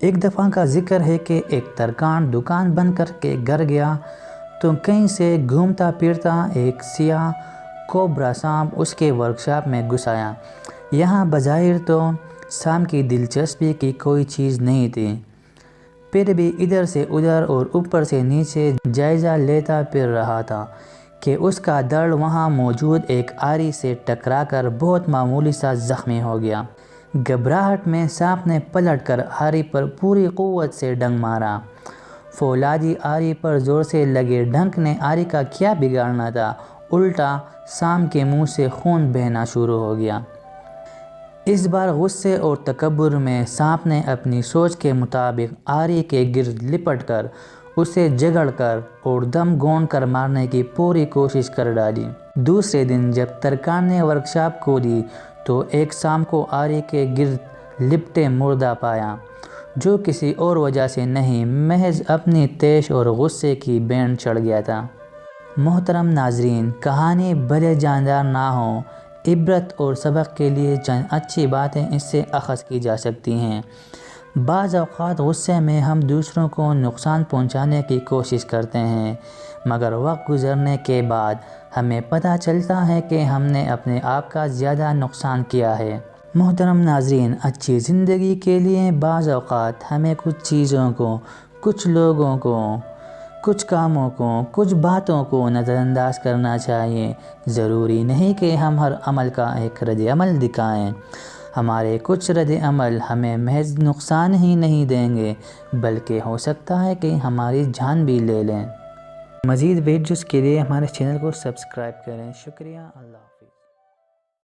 ایک دفعہ کا ذکر ہے کہ ایک ترکاں دکان بند کر کے گھر گیا تو کہیں سے گھومتا پھرتا ایک سیاہ کوبرا سانپ اس کے ورکشاپ میں گھس آیا۔ یہاں بظاہر تو سانپ کی دلچسپی کی کوئی چیز نہیں تھی، پھر بھی ادھر سے ادھر اور اوپر سے نیچے جائزہ لیتا پھر رہا تھا کہ اس کا دڑ وہاں موجود ایک آری سے ٹکرا کر بہت معمولی سا زخمی ہو گیا۔ گھبراہٹ میں سانپ نے پلٹ کر آری پر پوری قوت سے ڈنک مارا۔ فولادی آری پر زور سے لگے ڈنک نے آری کا کیا بگاڑنا تھا، الٹا سانپ کے منہ سے خون بہنا شروع ہو گیا۔ اس بار غصے اور تکبر میں سانپ نے اپنی سوچ کے مطابق آری کے گرد لپٹ کر اسے جگڑ کر اور دم گھونٹ کر مارنے کی پوری کوشش کر ڈالی۔ دوسرے دن جب ترکاں نے ورکشاپ کھولی تو ایک سانپ کو آری کے گرد لپٹے مردہ پایا، جو کسی اور وجہ سے نہیں، محض اپنی طیش اور غصے کی بینڈ چڑھ گیا تھا۔ محترم ناظرین، کہانی بھلے جاندار نہ ہو، عبرت اور سبق کے لیے چند اچھی باتیں اس سے اخذ کی جا سکتی ہیں۔ بعض اوقات غصے میں ہم دوسروں کو نقصان پہنچانے کی کوشش کرتے ہیں، مگر وقت گزرنے کے بعد ہمیں پتہ چلتا ہے کہ ہم نے اپنے آپ کا زیادہ نقصان کیا ہے۔ محترم ناظرین، اچھی زندگی کے لیے بعض اوقات ہمیں کچھ چیزوں کو، کچھ لوگوں کو، کچھ کاموں کو، کچھ باتوں کو نظر انداز کرنا چاہیے۔ ضروری نہیں کہ ہم ہر عمل کا ایک رد عمل دکھائیں۔ ہمارے کچھ رد عمل ہمیں محض نقصان ہی نہیں دیں گے، بلکہ ہو سکتا ہے کہ ہماری جان بھی لے لیں۔ مزید ویڈیوز کے لیے ہمارے چینل کو سبسکرائب کریں۔ شکریہ۔ اللہ